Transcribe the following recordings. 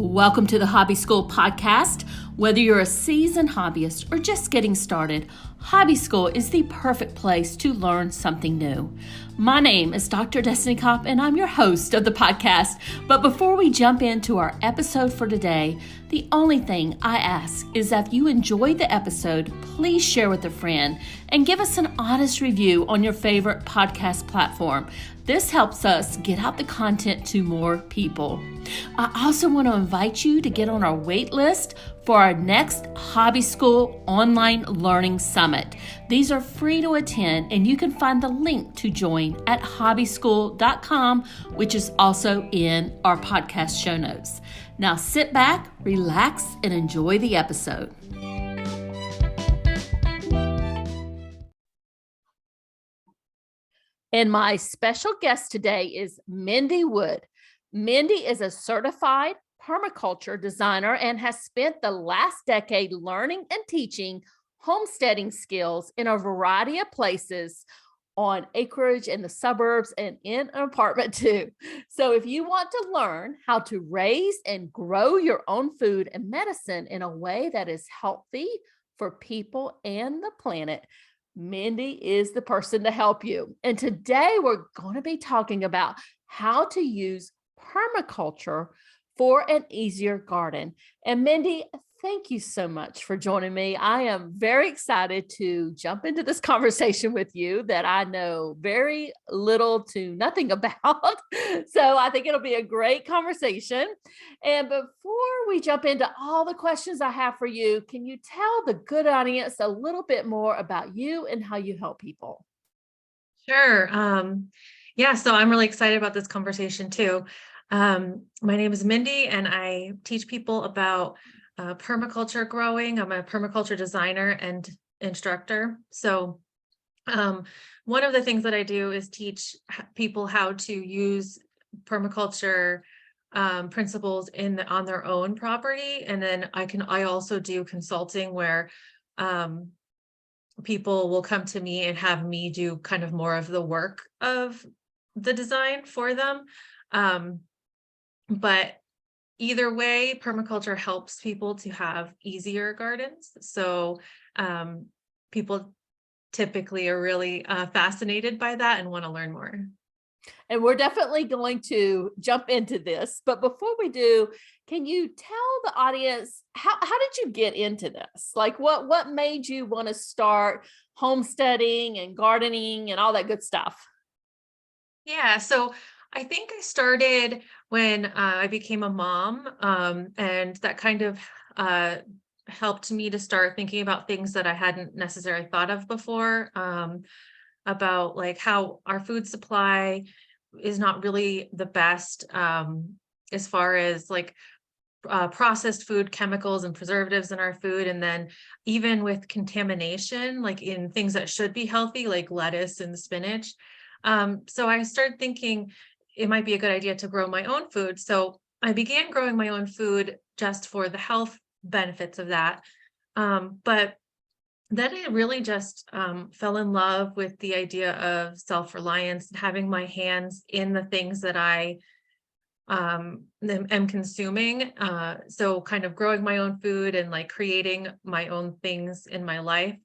Welcome to the Hobby School podcast. Whether you're a seasoned hobbyist or just getting started, Hobby School is the perfect place to learn something new. My name is Dr. Destiny Kopp, and I'm your host of the podcast. But before we jump into our episode for today, the only thing I ask is that if you enjoyed the episode, please share with a friend and give us an honest review on your favorite podcast platform. This helps us get out the content to more people. I also want to invite you to get on our wait list for our next Hobby School Online Learning Summit. These are free to attend, and you can find the link to join at hobbyschool.com, which is also in our podcast show notes. Now sit back, relax, and enjoy the episode. And my special guest today is Mindy Wood. Mindy is a certified permaculture designer and has spent the last decade learning and teaching homesteading skills in a variety of places on acreage in the suburbs and in an apartment too. So if you want to learn how to raise and grow your own food and medicine in a way that is healthy for people and the planet, Mindy is the person to help you. And today we're going to be talking about how to use permaculture for an easier garden. And Mindy, thank you so much for joining me. I am very excited to jump into this conversation with you that I know very little to nothing about. So I think it'll be a great conversation. And before we jump into all the questions I have for you, can you tell the good audience a little bit more about you and how you help people? Sure. So I'm really excited about this conversation too. My name is Mindy, and I teach people about permaculture growing. I'm a permaculture designer and instructor. So one of the things that I do is teach people how to use permaculture principles on their own property. And then I also do consulting where people will come to me and have me do kind of more of the work of the design for them. But either way, permaculture helps people to have easier gardens. So people typically are really fascinated by that and want to learn more. And we're definitely going to jump into this. But before we do, can you tell the audience, how did you get into this? Like what made you want to start homesteading and gardening and all that good stuff? Yeah, so I think I started when I became a mom, and that kind of helped me to start thinking about things that I hadn't necessarily thought of before, about like how our food supply is not really the best, as far as like processed food, chemicals and preservatives in our food. And then even with contamination, like in things that should be healthy, like lettuce and spinach. So I started thinking it might be a good idea to grow my own food. So I began growing my own food just for the health benefits of that. But then I really just fell in love with the idea of self-reliance and having my hands in the things that I am consuming. So kind of growing my own food and like creating my own things in my life,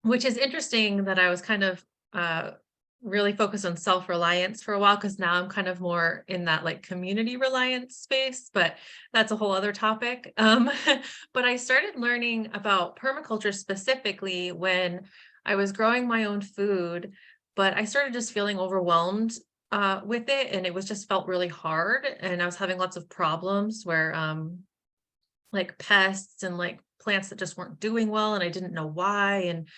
which is interesting that I was kind of really focused on self-reliance for a while, because now I'm kind of more in that like community reliance space, but that's a whole other topic. But I started learning about permaculture specifically when I was growing my own food, but I started just feeling overwhelmed with it, and it was just felt really hard, and I was having lots of problems where like pests and like plants that just weren't doing well, and I didn't know why, and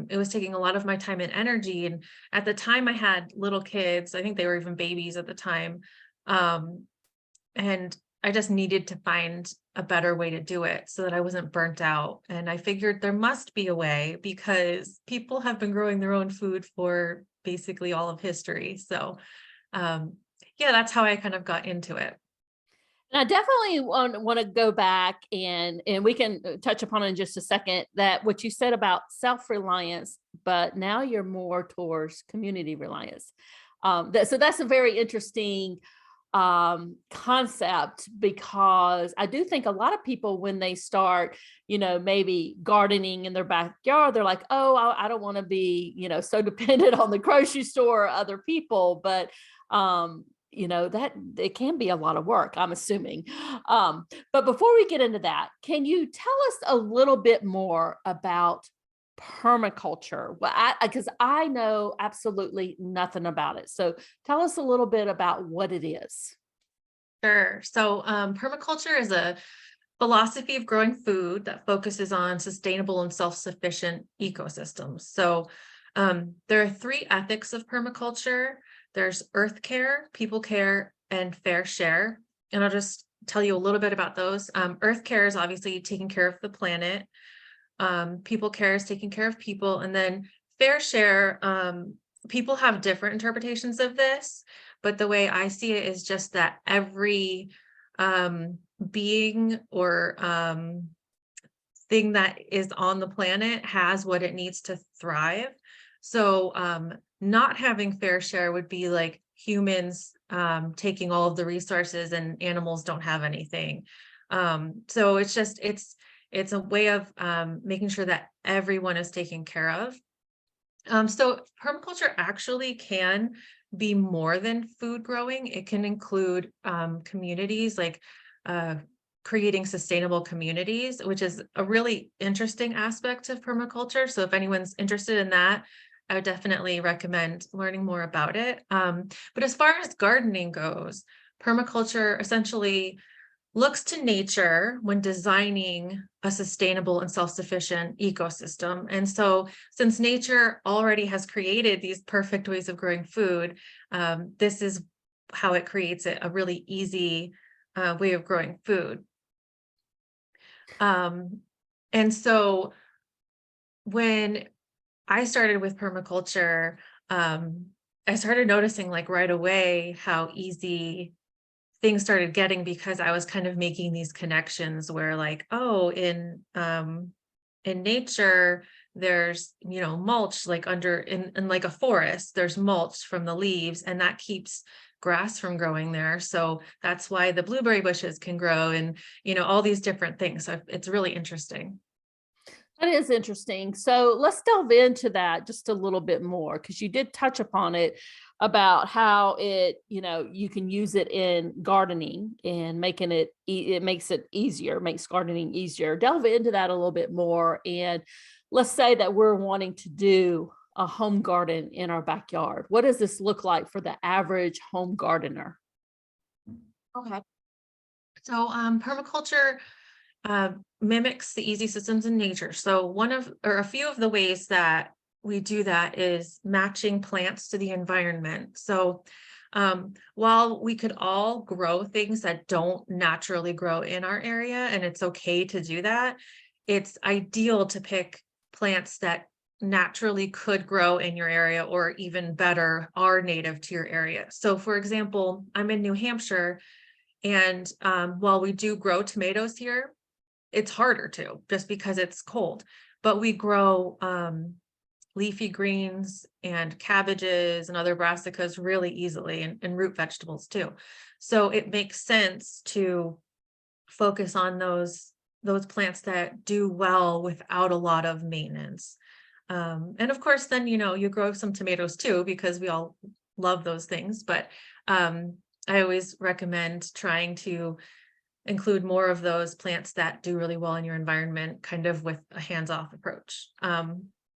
it was taking a lot of my time and energy. And at the time I had little kids, I think they were even babies at the time. And I just needed to find a better way to do it so that I wasn't burnt out. And I figured there must be a way, because people have been growing their own food for basically all of history. So that's how I kind of got into it. And I definitely want to go back and we can touch upon in just a second that what you said about self-reliance, but now you're more towards community reliance. So that's a very interesting concept, because I do think a lot of people, when they start, maybe gardening in their backyard, they're like, oh, I don't want to be, so dependent on the grocery store or other people. But, that it can be a lot of work, I'm assuming. But before we get into that, can you tell us a little bit more about permaculture? Well, because I know absolutely nothing about it. So tell us a little bit about what it is. Sure. So, permaculture is a philosophy of growing food that focuses on sustainable and self-sufficient ecosystems. So, there are three ethics of permaculture. There's earth care, people care, and fair share. And I'll just tell you a little bit about those. Earth care is obviously taking care of the planet. People care is taking care of people. And then fair share, people have different interpretations of this, but the way I see it is just that every being or thing that is on the planet has what it needs to thrive. So not having fair share would be like humans taking all of the resources and animals don't have anything. So it's a way of making sure that everyone is taken care of. So permaculture actually can be more than food growing. It can include communities, like creating sustainable communities, which is a really interesting aspect of permaculture. So if anyone's interested in that, I would definitely recommend learning more about it. But as far as gardening goes, permaculture essentially looks to nature when designing a sustainable and self-sufficient ecosystem. And so since nature already has created these perfect ways of growing food, this is how it creates a really easy way of growing food. And so when I started with permaculture, I started noticing like right away how easy things started getting, because I was kind of making these connections where like, oh, in nature, there's, mulch like in like a forest, there's mulch from the leaves, and that keeps grass from growing there. So that's why the blueberry bushes can grow, and, all these different things. So it's really interesting. That is interesting. So let's delve into that just a little bit more, because you did touch upon it about how you can use it in gardening and making it, it makes it easier, makes gardening easier. Delve into that a little bit more. And let's say that we're wanting to do a home garden in our backyard. What does this look like for the average home gardener? Okay. So permaculture uh, mimics the easy systems in nature. So a few of the ways that we do that is matching plants to the environment. So while we could all grow things that don't naturally grow in our area, and it's okay to do that, it's ideal to pick plants that naturally could grow in your area, or even better, are native to your area. So for example, I'm in New Hampshire, and while we do grow tomatoes here, it's harder to, just because it's cold, but we grow leafy greens and cabbages and other brassicas really easily, and root vegetables too. So it makes sense to focus on those plants that do well without a lot of maintenance. And of course, then, you grow some tomatoes too, because we all love those things. But I always recommend trying to include more of those plants that do really well in your environment, kind of with a hands-off approach.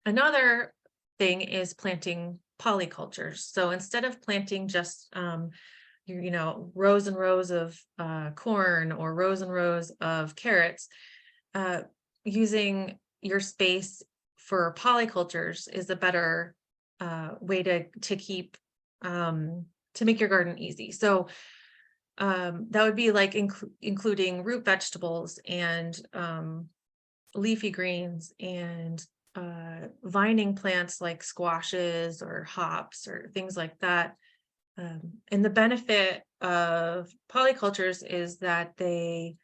Another thing is planting polycultures. So instead of planting just rows and rows of corn, or rows and rows of carrots, using your space for polycultures is a better way to keep to make your garden easy. So that would be like including root vegetables and leafy greens and vining plants like squashes or hops or things like that. And the benefit of polycultures is that they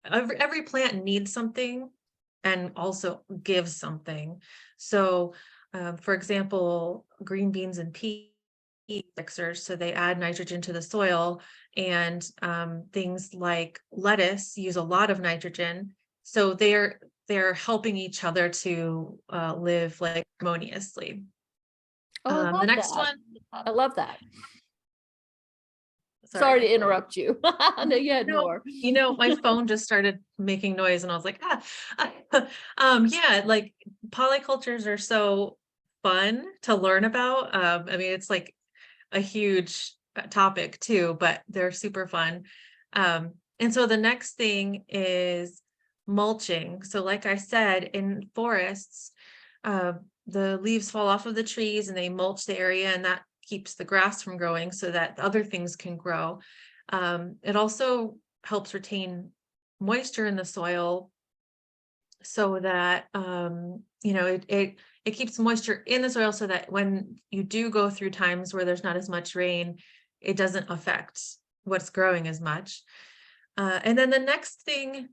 every plant needs something and also gives something. So for example, green beans and peas fixers, so they add nitrogen to the soil, and things like lettuce use a lot of nitrogen, so they're helping each other to live like harmoniously. Oh, I The love next that. one, I love that. Sorry sorry. to interrupt you. I know you had No, more. my phone just started making noise and I was like, ah. Yeah, like polycultures are so fun to learn about. I mean, it's like a huge topic too, but they're super fun. And so the next thing is mulching. So like I said, in forests, uh, the leaves fall off of the trees and they mulch the area, and that keeps the grass from growing so that other things can grow. It also helps retain moisture in the soil so that it keeps moisture in the soil so that when you do go through times where there's not as much rain, it doesn't affect what's growing as much. And then the next thing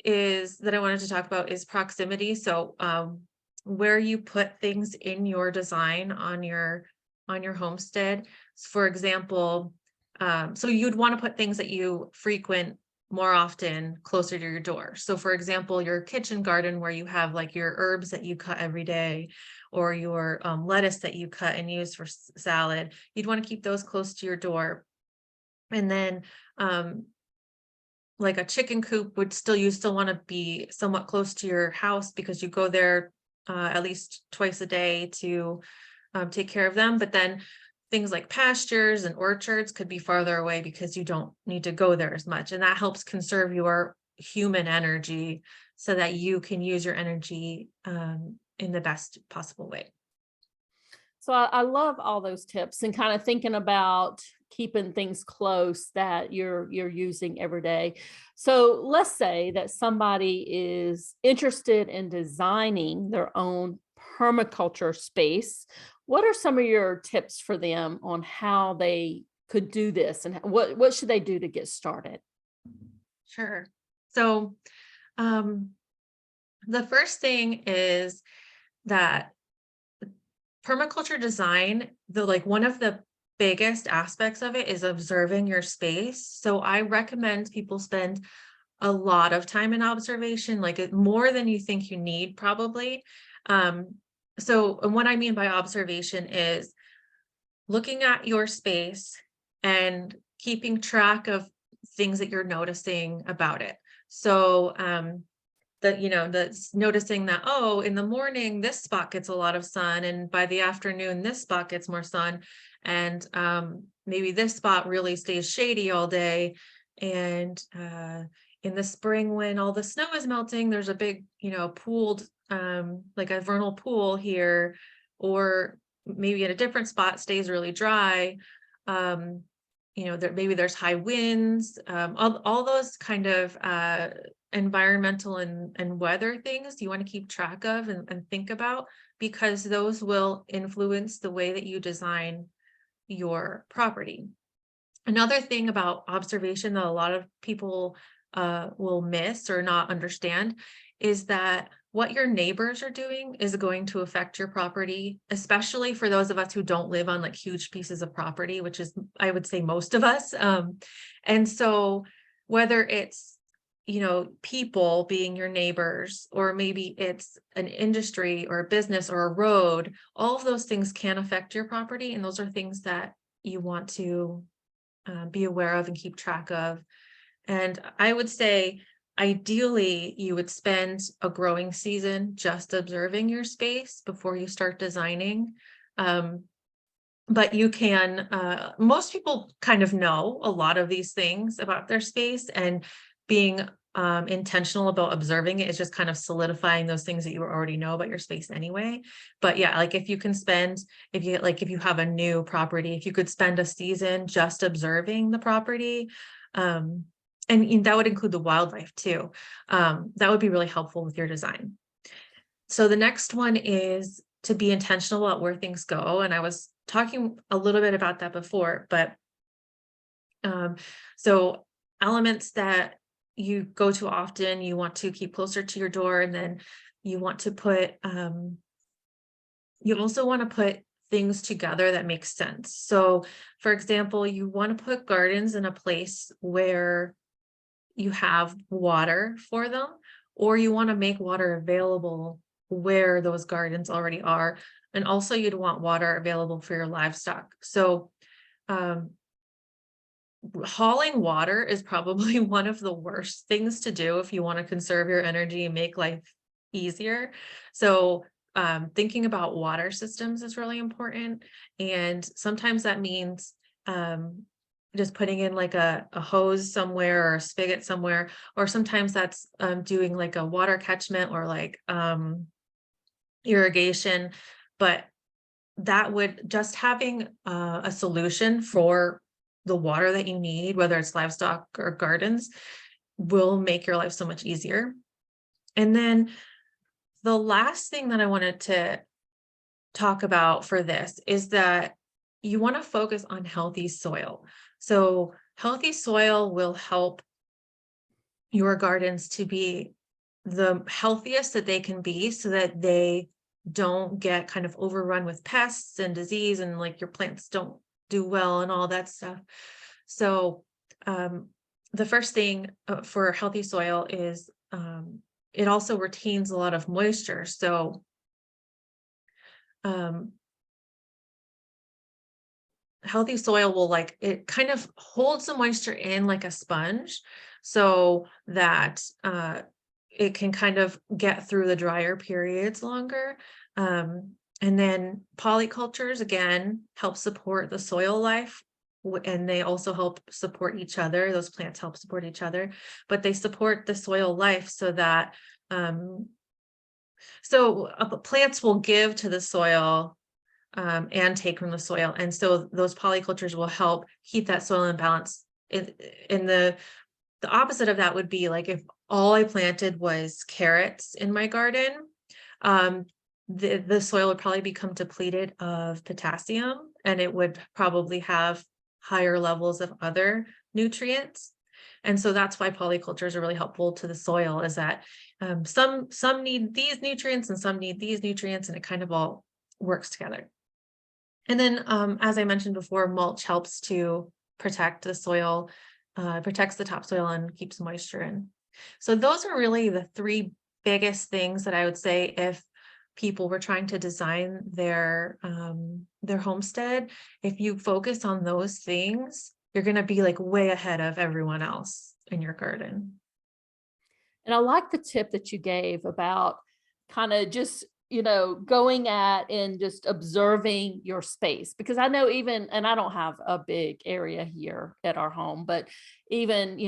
is that I wanted to talk about is proximity. So where you put things in your design on your homestead. For example, so you'd want to put things that you frequent more often closer to your door. So for example, your kitchen garden where you have like your herbs that you cut every day, or your lettuce that you cut and use for salad, you'd want to keep those close to your door. And then like a chicken coop would you still want to be somewhat close to your house because you go there at least twice a day to take care of them. But then things like pastures and orchards could be farther away because you don't need to go there as much. And that helps conserve your human energy so that you can use your energy in the best possible way. So I love all those tips and kind of thinking about keeping things close that you're using every day. So let's say that somebody is interested in designing their own permaculture space. What are some of your tips for them on how they could do this, and what should they do to get started? Sure. So um, the first thing is that permaculture design, one of the biggest aspects of it is observing your space. So I recommend people spend a lot of time in observation, more than you think you need, probably. And what I mean by observation is looking at your space and keeping track of things that you're noticing about it. So that's noticing that, oh, in the morning this spot gets a lot of sun, and by the afternoon this spot gets more sun, and maybe this spot really stays shady all day. And in the spring, when all the snow is melting, there's a big pooled like a vernal pool here, or maybe at a different spot stays really dry. Maybe there's high winds, all those kind of environmental and weather things you want to keep track of and think about, because those will influence the way that you design your property. Another thing about observation that a lot of people will miss or not understand is that what your neighbors are doing is going to affect your property, especially for those of us who don't live on like huge pieces of property, which is, I would say, most of us. And so whether it's people being your neighbors, or maybe it's an industry or a business or a road, all of those things can affect your property. And those are things that you want to be aware of and keep track of. And I would say, ideally, you would spend a growing season just observing your space before you start designing. But you can, most people kind of know a lot of these things about their space, and being intentional about observing it is just kind of solidifying those things that you already know about your space anyway. But yeah, like if you have a new property, if you could spend a season just observing the property, and that would include the wildlife too, that would be really helpful with your design. So the next one is to be intentional about where things go. And I was talking a little bit about that before, but so elements that you go to often, you want to keep closer to your door. And then you want to put, you also want to put things together that make sense. So, for example, you want to put gardens in a place where you have water for them, or you want to make water available where those gardens already are. And also you'd want water available for your livestock. So um, hauling water is probably one of the worst things to do if you want to conserve your energy and make life easier. So thinking about water systems is really important. And sometimes that means um, just putting in like a hose somewhere or a spigot somewhere, or sometimes that's doing like a water catchment or like irrigation. But that would just having a solution for the water that you need, whether it's livestock or gardens, will make your life so much easier. And then the last thing that I wanted to talk about for this is that you want to focus on healthy soil. So healthy soil will help your gardens to be the healthiest that they can be, so that they don't get kind of overrun with pests and disease, and like your plants don't do well and all that stuff. So the first thing for healthy soil is it also retains a lot of moisture. So healthy soil will like, it kind of holds the moisture in like a sponge, so that it can kind of get through the drier periods longer. And then polycultures again help support the soil life, and they also help support each other. Those plants help support each other, but they support the soil life so that plants will give to the soil and take from the soil. And so those polycultures will help keep that soil in balance. In the opposite of that would be like if all I planted was carrots in my garden, the soil would probably become depleted of potassium, and it would probably have higher levels of other nutrients. And so that's why polycultures are really helpful to the soil, is that some need these nutrients and some need these nutrients, and it kind of all works together. And then, as I mentioned before, mulch helps to protect the soil, protects the topsoil and keeps moisture in. So those are really the three biggest things that I would say if people were trying to design their homestead. If you focus on those things, you're going to be like way ahead of everyone else in your garden. And I like the tip that you gave about kind of just, going at and just observing your space. Because I know even, and I don't have a big area here at our home, but even,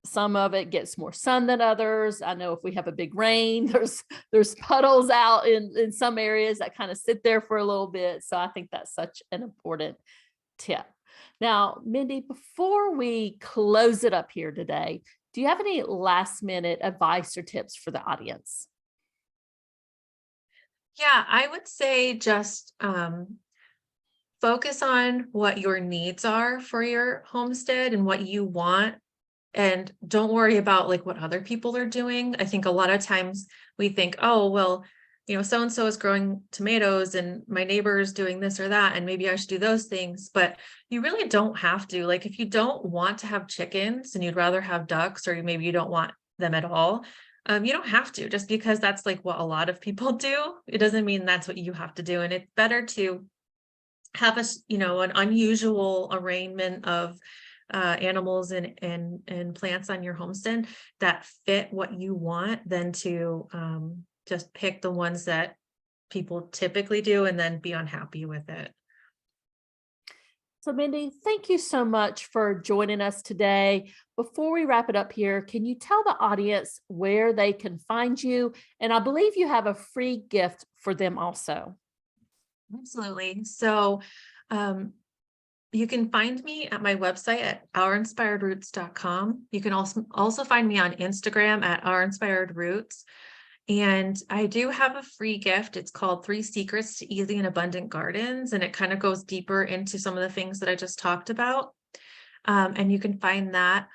some of it gets more sun than others. I know if we have a big rain, there's puddles out in some areas that kind of sit there for a little bit. So I think that's such an important tip. Now, Mindy, before we close it up here today, do you have any last minute advice or tips for the audience? Yeah, I would say just focus on what your needs are for your homestead and what you want. And don't worry about like what other people are doing. I think a lot of times we think, oh, well, so-and-so is growing tomatoes and my neighbor is doing this or that, and maybe I should do those things. But you really don't have to. Like if you don't want to have chickens and you'd rather have ducks, or maybe you don't want them at all, you don't have to. Just because that's like what a lot of people do, it doesn't mean that's what you have to do. And it's better to have an unusual arrangement of animals and plants on your homestead that fit what you want, than to just pick the ones that people typically do and then be unhappy with it. So, Mindy, thank you so much for joining us today. Before we wrap it up here, can you tell the audience where they can find you? And I believe you have a free gift for them also. Absolutely. So you can find me at my website at ourinspiredroots.com. You can also find me on Instagram at ourinspiredroots. And I do have a free gift. It's called 3 Secrets to Easy and Abundant Gardens. And it kind of goes deeper into some of the things that I just talked about. And you can find that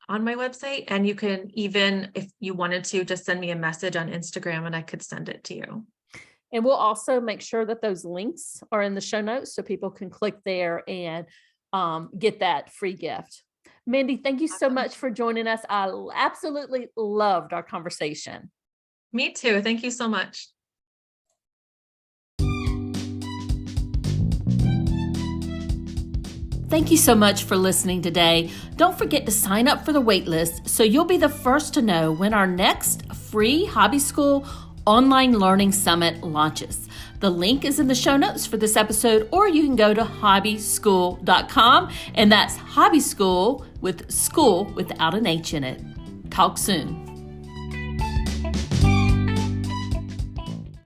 on my website. And you can even, if you wanted to, just send me a message on Instagram and I could send it to you. And we'll also make sure that those links are in the show notes so people can click there and get that free gift. Mindy, thank you so Awesome. much for joining us. I absolutely loved our conversation. Me too. Thank you so much. Thank you so much for listening today. Don't forget to sign up for the waitlist so you'll be the first to know when our next free Hobby School online learning summit launches. The link is in the show notes for this episode, or you can go to hobbyschool.com, and that's Hobby School with school without an H in it. Talk soon.